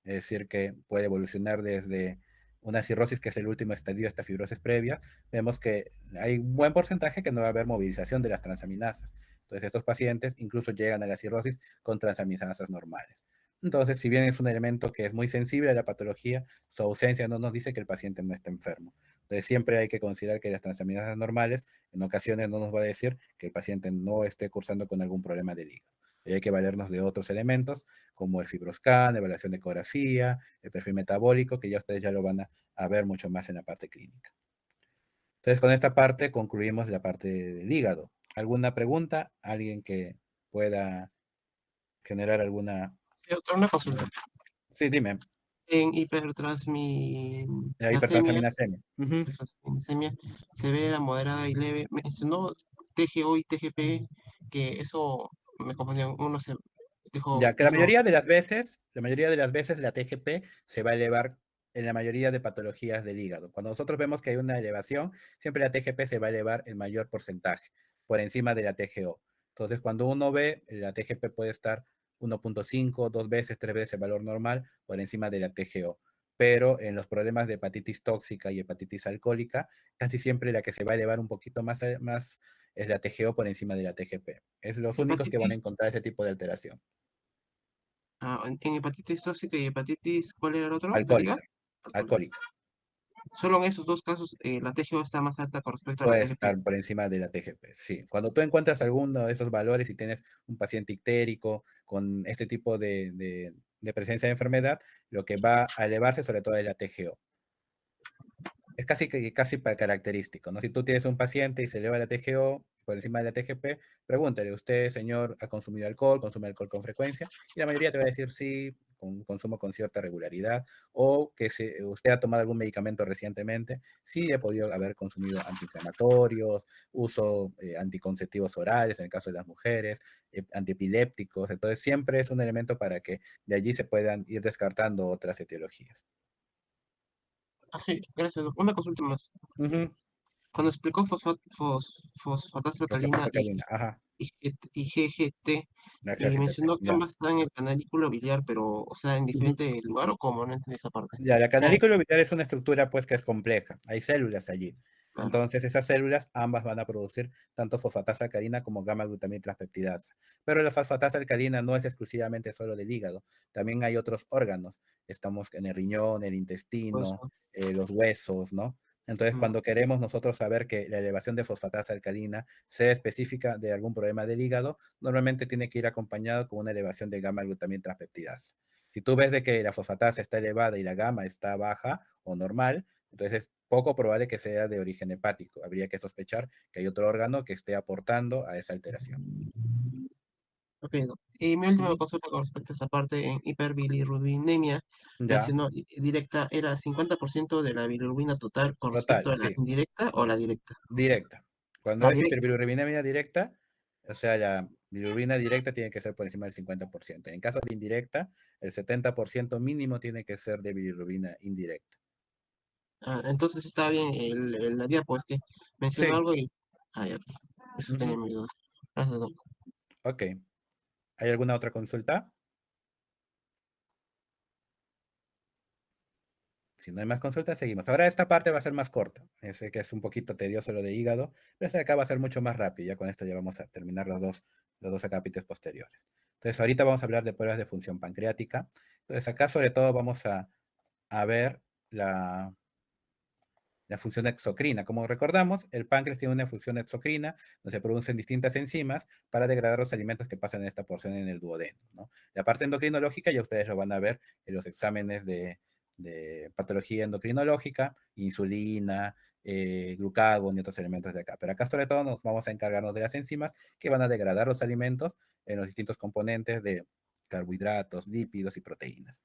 es decir, que puede evolucionar desde una cirrosis, que es el último estadio, esta fibrosis previa, vemos que hay un buen porcentaje que no va a haber movilización de las transaminasas. Entonces, estos pacientes incluso llegan a la cirrosis con transaminasas normales. Entonces, si bien es un elemento que es muy sensible a la patología, su ausencia no nos dice que el paciente no está enfermo. Entonces, siempre hay que considerar que las transaminasas normales en ocasiones no nos va a decir que el paciente no esté cursando con algún problema del hígado. Y hay que valernos de otros elementos como el fibroscan, evaluación de ecografía, el perfil metabólico, que ya ustedes ya lo van a ver mucho más en la parte clínica. Entonces, con esta parte concluimos la parte del hígado. ¿Alguna pregunta? ¿Alguien que pueda generar alguna... Sí, doctor, una consulta. Sí, dime. En La hipertransminasemia, hipertransaminemia. Ujú. hipertransminasemia, se ve la moderada y leve. Mencionó TGO y TGP, que eso me confundió. Uno se dijo, Ya que la mayoría de las veces la TGP se va a elevar en la mayoría de patologías del hígado. Cuando nosotros vemos que hay una elevación, siempre la TGP se va a elevar en mayor porcentaje, por encima de la TGO. Entonces, cuando uno ve, la TGP puede estar 1.5, 2 veces, 3 veces el valor normal por encima de la TGO. Pero en los problemas de hepatitis tóxica y hepatitis alcohólica, casi siempre la que se va a elevar un poquito más es la TGO por encima de la TGP. Es los únicos que van a hepatitis, encontrar ese tipo de alteración. en hepatitis tóxica y hepatitis, ¿cuál era el otro? ¿Hepática? Alcohólica, alcohólica. Solo en esos dos casos la TGO está más alta con respecto a la Puede TGP. estar por encima de la TGP, sí. Cuando tú encuentras alguno de esos valores y tienes un paciente ictérico con este tipo de presencia de enfermedad, lo que va a elevarse sobre todo es la TGO. Es casi característico, ¿no? Si tú tienes un paciente y se eleva la TGO por encima de la TGP, pregúntale, ¿usted, señor, ha consumido alcohol? ¿Consume alcohol con frecuencia? Y la mayoría te va a decir sí, consumo con cierta regularidad, o que usted ha tomado algún medicamento recientemente. Sí, he podido haber consumido antiinflamatorios, uso anticonceptivos orales en el caso de las mujeres, antiepilépticos. Entonces, siempre es un elemento para que de allí se puedan ir descartando otras etiologías. Ah, sí, gracias, doctor. Una consulta más. Ujú. Cuando explicó fosfatasa alcalina Fosfatasa, ajá. y GGT, La y GGTP, mencionó que ya. ambas están en el canalículo biliar, pero, o sea, en Ujú. diferente lugar o cómo, no entendí esa parte. Ya, la O sea, canalícula orbital es una estructura pues que es compleja, hay células allí. claro, Entonces esas células ambas van a producir tanto fosfatasa alcalina como gamma glutamina transpeptidasa. Pero la fosfatasa alcalina no es exclusivamente solo del hígado, también hay otros órganos. Estamos en el riñón, el pues, intestino, los huesos, ¿no? Entonces, mm, cuando queremos nosotros saber que la elevación de fosfatasa alcalina sea específica de algún problema del hígado, normalmente tiene que ir acompañado con una elevación de gamma glutamina transpeptidasa. Si tú ves de que la fosfatasa está elevada y la gamma está baja o normal, entonces es poco probable que sea de origen hepático. Habría que sospechar que hay otro órgano que esté aportando a esa alteración. ok, y mi última Ujú. consulta con respecto a esa parte, en hiperbilirrubinemia, Ya, mencionó directa, era 50% de la bilirrubina total con total, respecto a la sí, indirecta o la directa. directa. Cuando Ah, es directa. hiperbilirrubinemia directa, o sea, la bilirrubina directa tiene que ser por encima del 50%. En caso de indirecta, el 70% mínimo tiene que ser de bilirrubina indirecta. Ah, entonces está bien la diapo, es que mencionó Sí, algo y... Ah, ya, eso tenía ujú, mi duda. Gracias, doctor. ok. ¿Hay alguna otra consulta? Si no hay más consultas, seguimos. Ahora esta parte va a ser más corta. Sé que es un poquito tedioso lo de hígado, pero esta de acá va a ser mucho más rápido. Ya con esto ya vamos a terminar los dos acápites posteriores. Entonces, ahorita vamos a hablar de pruebas de función pancreática. Entonces, acá sobre todo vamos a ver la función exocrina. Como recordamos, el páncreas tiene una función exocrina, donde se producen distintas enzimas para degradar los alimentos que pasan en esta porción en el duodeno, ¿no? La parte endocrinológica ya ustedes lo van a ver en los exámenes de patología endocrinológica, insulina, glucagón y otros elementos de acá. Pero acá sobre todo nos vamos a encargarnos de las enzimas que van a degradar los alimentos en los distintos componentes de carbohidratos, lípidos y proteínas.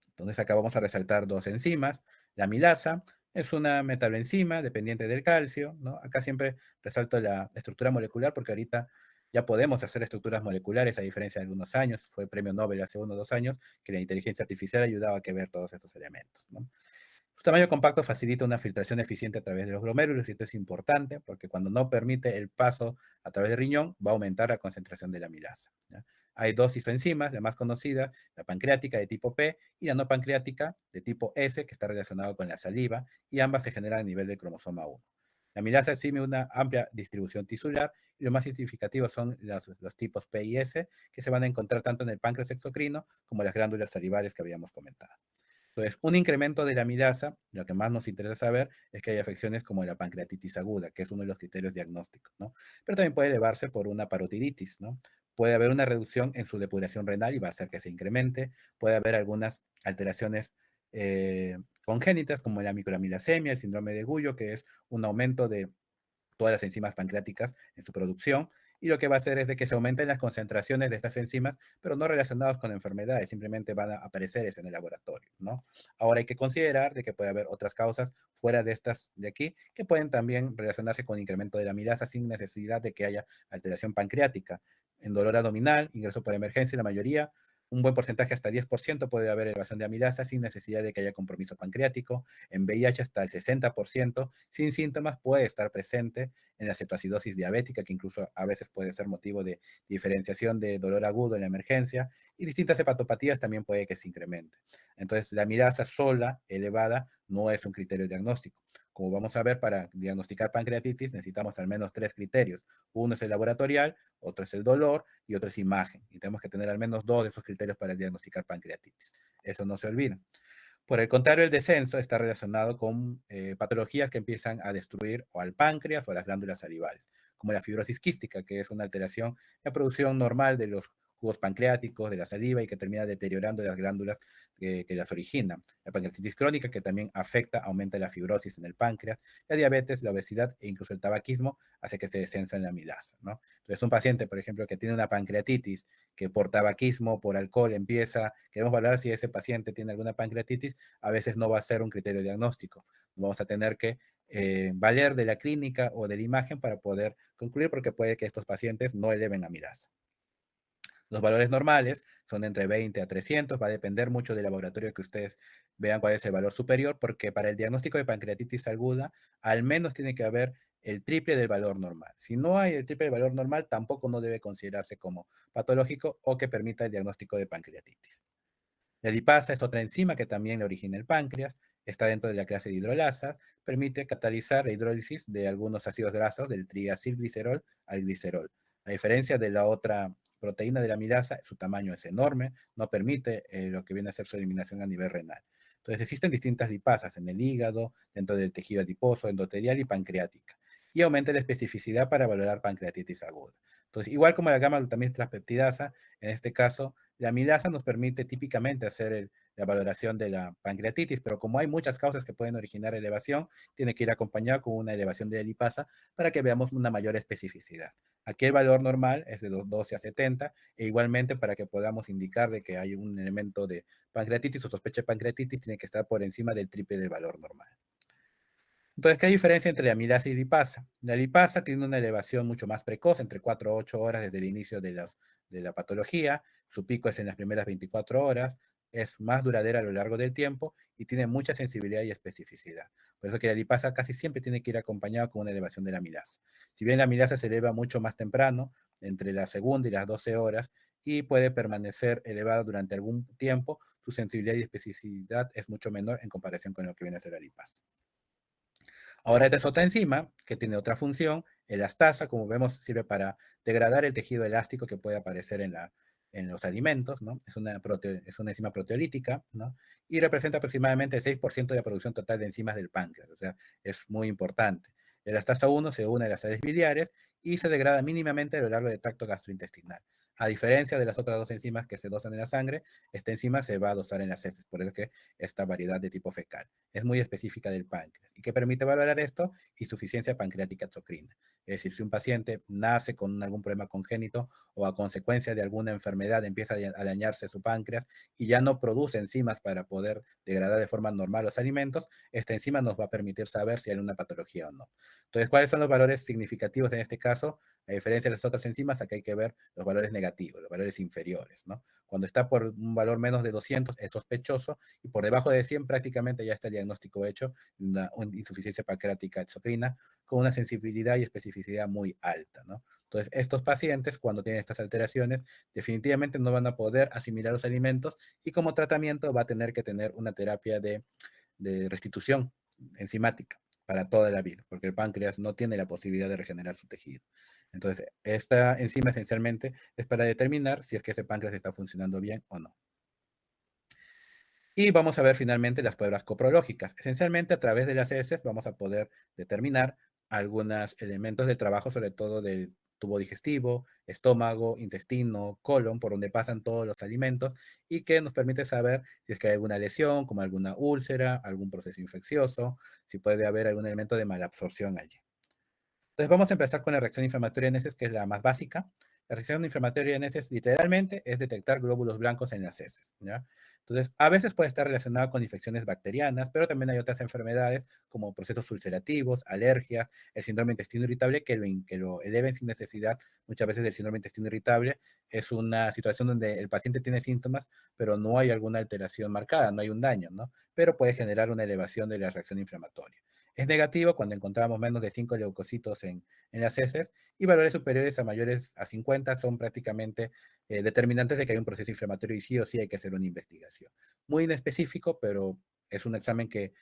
Entonces acá vamos a resaltar dos enzimas. La amilasa es una metabloenzima dependiente del calcio, ¿no? Acá siempre resalto la estructura molecular porque ahorita ya podemos hacer estructuras moleculares a diferencia de algunos años. Fue premio Nobel hace 1 o 2 años que la inteligencia artificial ayudaba a que ver todos estos elementos, ¿no? Su tamaño compacto facilita una filtración eficiente a través de los glomérulos y esto es importante porque cuando no permite el paso a través del riñón va a aumentar la concentración de la amilasa, ¿ya? Hay dos isoenzimas, la más conocida, la pancreática de tipo P y la no pancreática de tipo S que está relacionado con la saliva y ambas se generan a nivel del cromosoma 1. La amilasa exhibe una amplia distribución tisular y lo más significativo son los tipos P y S que se van a encontrar tanto en el páncreas exocrino como en las glándulas salivales que habíamos comentado. Entonces, un incremento de la amilasa, lo que más nos interesa saber es que hay afecciones como la pancreatitis aguda, que es uno de los criterios diagnósticos, ¿no? Pero también puede elevarse por una parotiditis, ¿no? Puede haber una reducción en su depuración renal y va a hacer que se incremente. Puede haber algunas alteraciones congénitas como la microamilasemia, el síndrome de Gullo, que es un aumento de todas las enzimas pancreáticas en su producción, y lo que va a hacer es de que se aumenten las concentraciones de estas enzimas, pero no relacionadas con enfermedades, simplemente van a aparecer en el laboratorio, ¿no? Ahora hay que considerar de que puede haber otras causas fuera de estas de aquí, que pueden también relacionarse con incremento de la amilasa sin necesidad de que haya alteración pancreática. En dolor abdominal, ingreso por emergencia, la mayoría, un buen porcentaje, hasta 10%, puede haber elevación de amilasa sin necesidad de que haya compromiso pancreático. En VIH hasta el 60% sin síntomas puede estar presente en la cetoacidosis diabética, que incluso a veces puede ser motivo de diferenciación de dolor agudo en la emergencia, y distintas hepatopatías también puede que se incremente. Entonces, la amilasa sola, elevada, no es un criterio diagnóstico. Como vamos a ver, para diagnosticar pancreatitis necesitamos al menos 3 criterios. Uno es el laboratorial, otro es el dolor y otro es imagen. Y tenemos que tener al menos 2 de esos criterios para diagnosticar pancreatitis. Eso no se olvida. Por el contrario, el descenso está relacionado con patologías que empiezan a destruir o al páncreas o a las glándulas salivales, como la fibrosis quística, que es una alteración en la producción normal de los jugos pancreáticos, de la saliva y que termina deteriorando las glándulas que las originan. La pancreatitis crónica, que también afecta, aumenta la fibrosis en el páncreas. La diabetes, la obesidad e incluso el tabaquismo hace que se descensa en la amilasa, ¿no? Entonces, un paciente, por ejemplo, que tiene una pancreatitis, que por tabaquismo, por alcohol empieza, queremos valorar si ese paciente tiene alguna pancreatitis, a veces no va a ser un criterio diagnóstico. Vamos a tener que valer de la clínica o de la imagen para poder concluir, porque puede que estos pacientes no eleven amilasa. Los valores normales son entre 20 a 300, va a depender mucho del laboratorio que ustedes vean cuál es el valor superior, porque para el diagnóstico de pancreatitis aguda, al menos tiene que haber el triple del valor normal. Si no hay el triple del valor normal, tampoco no debe considerarse como patológico o que permita el diagnóstico de pancreatitis. La lipasa es otra enzima que también origina el páncreas, está dentro de la clase de hidrolasas, permite catalizar la hidrólisis de algunos ácidos grasos del triacilglicerol al glicerol. A diferencia de la otra proteína de la amilasa, su tamaño es enorme, no permite lo que viene a ser su eliminación a nivel renal. Entonces existen distintas lipasas en el hígado, dentro del tejido adiposo, endotelial y pancreática, y aumenta la especificidad para valorar pancreatitis aguda. Entonces, igual como la gamma glutamina transpeptidasa, en este caso, la amilasa nos permite típicamente hacer la valoración de la pancreatitis, pero como hay muchas causas que pueden originar elevación, tiene que ir acompañado con una elevación de la lipasa para que veamos una mayor especificidad. Aquí el valor normal es de 12 a 70, e igualmente para que podamos indicar de que hay un elemento de pancreatitis o sospecha de pancreatitis, tiene que estar por encima del triple del valor normal. Entonces, ¿qué hay diferencia entre la amilasa y lipasa? La lipasa tiene una elevación mucho más precoz, entre 4 a 8 horas desde el inicio de la patología, su pico es en las primeras 24 horas, es más duradera a lo largo del tiempo y tiene mucha sensibilidad y especificidad. Por eso que la lipasa casi siempre tiene que ir acompañada con una elevación de la amilasa. Si bien la amilasa se eleva mucho más temprano, entre la segunda y las 12 horas, y puede permanecer elevada durante algún tiempo, su sensibilidad y especificidad es mucho menor en comparación con lo que viene a ser la lipasa. Ahora esta es otra enzima que tiene otra función, elastasa, como vemos, sirve para degradar el tejido elástico que puede aparecer en los alimentos, ¿no? Es una enzima proteolítica, ¿no? Y representa aproximadamente el 6% de la producción total de enzimas del páncreas, o sea, es muy importante. El elastasa 1 se une a las sales biliares y se degrada mínimamente a lo largo del tracto gastrointestinal. A diferencia de las otras dos enzimas que se dosan en la sangre, esta enzima se va a dosar en las heces, por eso es que esta variedad de tipo fecal es muy específica del páncreas. ¿Y qué permite valorar esto? Insuficiencia pancreática exocrina. Es decir, si un paciente nace con algún problema congénito o a consecuencia de alguna enfermedad empieza a dañarse su páncreas y ya no produce enzimas para poder degradar de forma normal los alimentos, esta enzima nos va a permitir saber si hay una patología o no. Entonces, ¿cuáles son los valores significativos en este caso? A diferencia de las otras enzimas, acá hay que ver los valores negativos, los valores inferiores, ¿no? Cuando está por un valor menos de 200 es sospechoso y por debajo de 100 prácticamente ya está el diagnóstico hecho, una insuficiencia pancreática exocrina con una sensibilidad y especificidad muy alta, ¿no? Entonces, estos pacientes, cuando tienen estas alteraciones, definitivamente no van a poder asimilar los alimentos y como tratamiento va a tener que tener una terapia de restitución enzimática para toda la vida, porque el páncreas no tiene la posibilidad de regenerar su tejido. Entonces, esta enzima esencialmente es para determinar si es que ese páncreas está funcionando bien o no. Y vamos a ver finalmente las pruebas coprológicas. Esencialmente, a través de las heces vamos a poder determinar algunos elementos de trabajo, sobre todo del tubo digestivo, estómago, intestino, colon, por donde pasan todos los alimentos y que nos permite saber si es que hay alguna lesión, como alguna úlcera, algún proceso infeccioso, si puede haber algún elemento de malabsorción allí. Entonces vamos a empezar con la reacción inflamatoria en heces, que es la más básica. La reacción inflamatoria en heces literalmente es detectar glóbulos blancos en las heces, ¿ya? Entonces, a veces puede estar relacionada con infecciones bacterianas, pero también hay otras enfermedades como procesos ulcerativos, alergias, el síndrome de intestino irritable que lo eleven sin necesidad. Muchas veces el síndrome de intestino irritable es una situación donde el paciente tiene síntomas, pero no hay alguna alteración marcada, no hay un daño, ¿no? Pero puede generar una elevación de la reacción inflamatoria. Es negativo cuando encontramos menos de 5 leucocitos en las heces y valores superiores a mayores a 50 son prácticamente determinantes de que hay un proceso inflamatorio y sí o sí hay que hacer una investigación. Muy inespecífico, pero es un examen que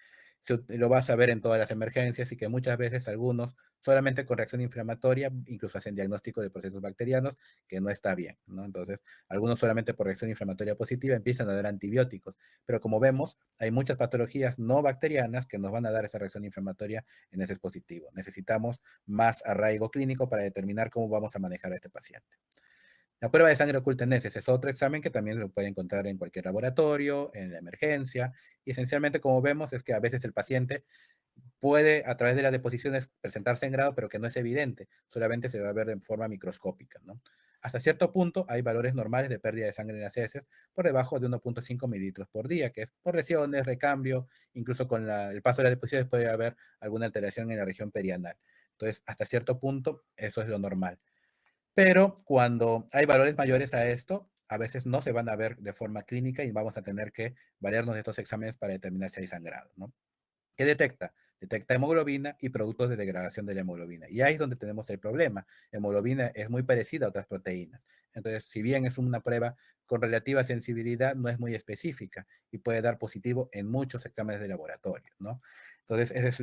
lo vas a ver en todas las emergencias y que muchas veces algunos solamente con reacción inflamatoria incluso hacen diagnóstico de procesos bacterianos que no está bien, ¿no? Entonces, algunos solamente por reacción inflamatoria positiva empiezan a dar antibióticos, pero como vemos, hay muchas patologías no bacterianas que nos van a dar esa reacción inflamatoria en ese dispositivo. Necesitamos más arraigo clínico para determinar cómo vamos a manejar a este paciente. La prueba de sangre oculta en heces es otro examen que también se puede encontrar en cualquier laboratorio, en la emergencia, y esencialmente como vemos es que a veces el paciente puede a través de las deposiciones presentar sangrado, pero que no es evidente, solamente se va a ver de forma microscópica, ¿no? Hasta cierto punto hay valores normales de pérdida de sangre en las heces por debajo de 1.5 mililitros por día, que es por lesiones, recambio, incluso con el paso de las deposiciones puede haber alguna alteración en la región perianal. Entonces, hasta cierto punto, eso es lo normal. Pero cuando hay valores mayores a esto, a veces no se van a ver de forma clínica y vamos a tener que variarnos de estos exámenes para determinar si hay sangrado, ¿no? ¿Qué detecta? Detecta hemoglobina y productos de degradación de la hemoglobina. Y ahí es donde tenemos el problema. La hemoglobina es muy parecida a otras proteínas. Entonces, si bien es una prueba con relativa sensibilidad, no es muy específica y puede dar positivo en muchos exámenes de laboratorio, ¿no? Entonces, ese es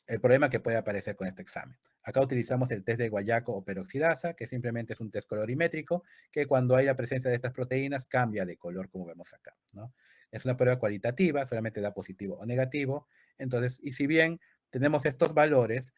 el problema que puede aparecer con este examen. Acá utilizamos el test de guayaco o peroxidasa, que simplemente es un test colorimétrico, que cuando hay la presencia de estas proteínas cambia de color, como vemos acá, ¿no? Es una prueba cualitativa, solamente da positivo o negativo. Entonces, y si bien tenemos estos valores,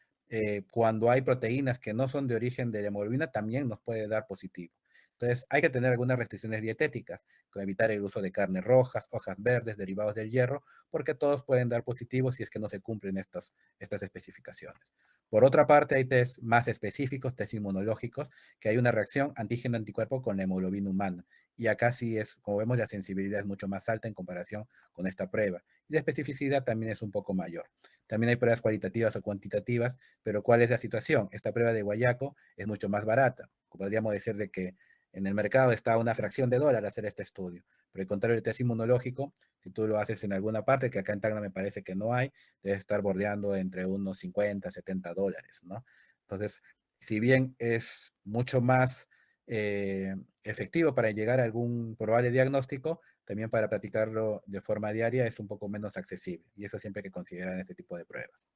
cuando hay proteínas que no son de origen de la hemoglobina, también nos puede dar positivo. Entonces, hay que tener algunas restricciones dietéticas, como evitar el uso de carnes rojas, hojas verdes, derivados del hierro, porque todos pueden dar positivo si es que no se cumplen estas especificaciones. Por otra parte, hay test más específicos, test inmunológicos, que hay una reacción antígeno-anticuerpo con la hemoglobina humana. Y acá sí es, como vemos, la sensibilidad es mucho más alta en comparación con esta prueba. Y la especificidad también es un poco mayor. También hay pruebas cualitativas o cuantitativas, pero ¿cuál es la situación? Esta prueba de guayaco es mucho más barata. Podríamos decir de que en el mercado está a una fracción de dólar hacer este estudio. Pero al contrario, el test inmunológico, si tú lo haces en alguna parte, que acá en Tacna me parece que no hay, debe estar bordeando entre unos 50, 70 dólares, ¿no? Entonces, si bien es mucho más efectivo para llegar a algún probable diagnóstico, también para practicarlo de forma diaria es un poco menos accesible. Y eso siempre hay que considerar en este tipo de pruebas.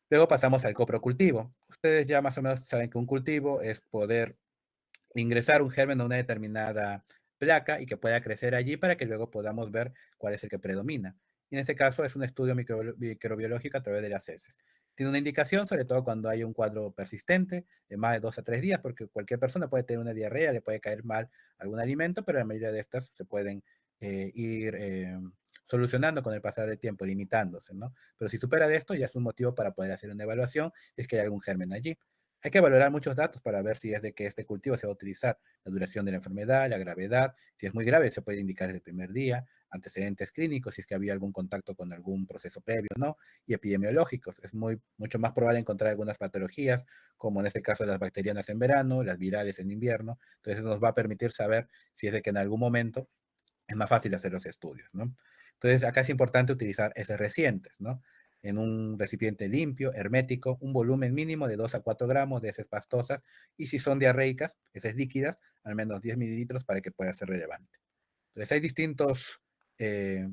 Luego pasamos al coprocultivo. Ustedes ya más o menos saben que un cultivo es poder ingresar un germen a una determinada placa y que pueda crecer allí para que luego podamos ver cuál es el que predomina. y en este caso es un estudio microbiológico a través de las heces. Tiene una indicación, sobre todo cuando hay un cuadro persistente de más de 2 a 3 días, porque cualquier persona puede tener una diarrea, le puede caer mal algún alimento, pero la mayoría de estas se pueden ir solucionando con el pasar del tiempo, limitándose, ¿no? Pero si supera de esto, ya es un motivo para poder hacer una evaluación si es que hay algún germen allí. Hay que valorar muchos datos para ver si es de que este cultivo se va a utilizar, la duración de la enfermedad, la gravedad, si es muy grave se puede indicar desde el primer día, antecedentes clínicos, si es que había algún contacto con algún proceso previo, ¿no? Y epidemiológicos, es mucho más probable encontrar algunas patologías, como en este caso las bacterianas en verano, las virales en invierno, entonces nos va a permitir saber si es de que en algún momento es más fácil hacer los estudios, ¿no? Entonces, acá es importante utilizar heces recientes, ¿no? En un recipiente limpio, hermético, un volumen mínimo de 2 a 4 gramos de heces pastosas, y si son diarreicas, heces líquidas, al menos 10 mililitros para que pueda ser relevante. Entonces, hay distintos eh,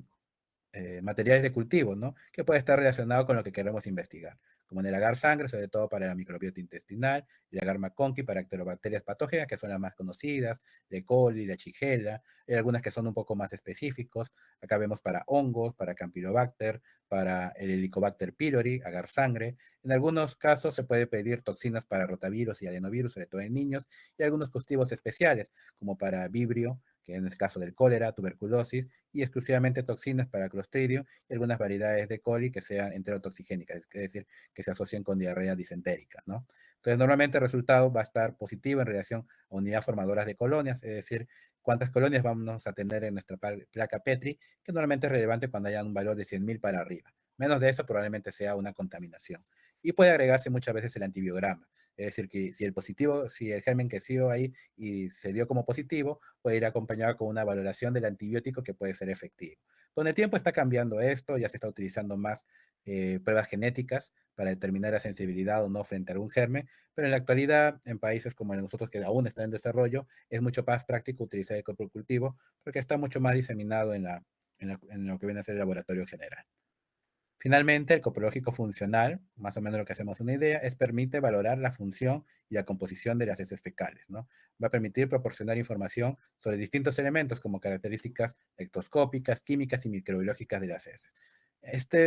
materiales de cultivo, ¿no? Que puede estar relacionado con lo que queremos investigar, como en el agar sangre, sobre todo para la microbiota intestinal, el agar McConkey para actinobacterias patógenas, que son las más conocidas, la E. coli, la Shigella, hay algunas que son un poco más específicos, acá vemos para hongos, para Campylobacter, para el Helicobacter pylori, agar sangre, en algunos casos se puede pedir toxinas para rotavirus y adenovirus, sobre todo en niños, y algunos cultivos especiales, como para vibrio, que en el caso del cólera, tuberculosis, y exclusivamente toxinas para Clostridium y algunas variedades de coli que sean enterotoxigénicas, es decir, que se asocian con diarrea disentérica, ¿no? Entonces, normalmente el resultado va a estar positivo en relación a unidades formadoras de colonias, es decir, cuántas colonias vamos a tener en nuestra placa Petri, que normalmente es relevante cuando haya un valor de 100.000 para arriba. Menos de eso probablemente sea una contaminación. Y puede agregarse muchas veces el antibiograma, es decir, que si el positivo, si el germen que dio ahí y se dio como positivo, puede ir acompañado con una valoración del antibiótico que puede ser efectivo. Con el tiempo está cambiando esto, ya se está utilizando más pruebas genéticas para determinar la sensibilidad o no frente a algún germen, pero en la actualidad, en países como el de nosotros que aún están en desarrollo, es mucho más práctico utilizar el coprocultivo porque está mucho más diseminado en lo que viene a ser el laboratorio general. Finalmente, el coprológico funcional, más o menos lo que hacemos una idea, es permite valorar la función y la composición de las heces fecales, ¿no? Va a permitir proporcionar información sobre distintos elementos como características ectoscópicas, químicas y microbiológicas de las heces.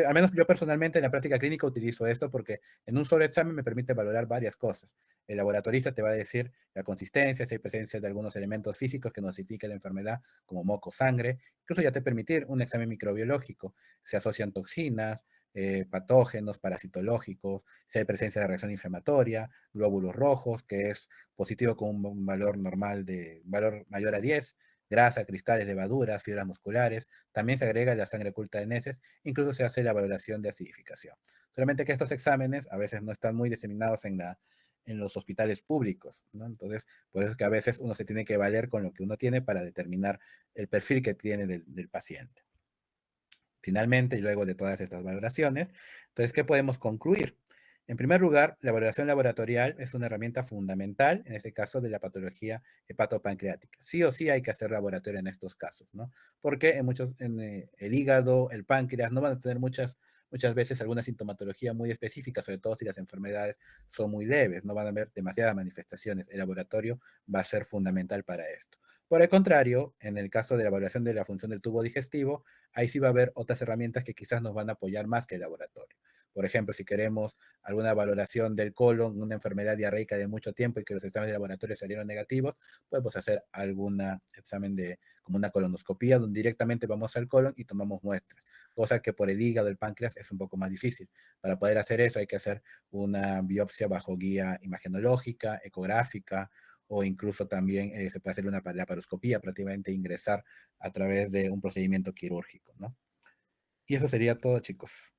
Al menos yo personalmente en la práctica clínica utilizo esto porque en un solo examen me permite valorar varias cosas. El laboratorista te va a decir la consistencia, si hay presencia de algunos elementos físicos que nos indiquen la enfermedad, como moco, sangre. Incluso ya te permitir un examen microbiológico. Se asocian toxinas, patógenos, parasitológicos, si hay presencia de reacción inflamatoria, glóbulos rojos, que es positivo con un valor normal de valor mayor a 10, grasa, cristales, levaduras, fibras musculares. También se agrega la sangre oculta de neces, incluso se hace la valoración de acidificación. Solamente que estos exámenes a veces no están muy diseminados en los hospitales públicos, ¿no? Entonces, por eso es que a veces uno se tiene que valer con lo que uno tiene para determinar el perfil que tiene del paciente. Finalmente, y luego de todas estas valoraciones, entonces, ¿qué podemos concluir? En primer lugar, la valoración laboratorial es una herramienta fundamental, en este caso de la patología hepatopancreática. Sí o sí hay que hacer laboratorio en estos casos, ¿no? Porque el hígado, el páncreas no van a tener muchas veces alguna sintomatología muy específica, sobre todo si las enfermedades son muy leves, no van a haber demasiadas manifestaciones. El laboratorio va a ser fundamental para esto. Por el contrario, en el caso de la evaluación de la función del tubo digestivo, ahí sí va a haber otras herramientas que quizás nos van a apoyar más que el laboratorio. Por ejemplo, si queremos alguna valoración del colon, una enfermedad diarreica de mucho tiempo y que los exámenes de laboratorio salieron negativos, podemos hacer algún examen como una colonoscopía, donde directamente vamos al colon y tomamos muestras, cosa que por el hígado, el páncreas es un poco más difícil. Para poder hacer eso hay que hacer una biopsia bajo guía imagenológica, ecográfica, o incluso también se puede hacer una laparoscopía, prácticamente ingresar a través de un procedimiento quirúrgico, ¿no? Y eso sería todo, chicos.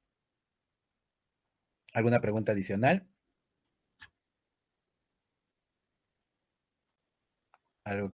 ¿Alguna pregunta adicional? ¿Algo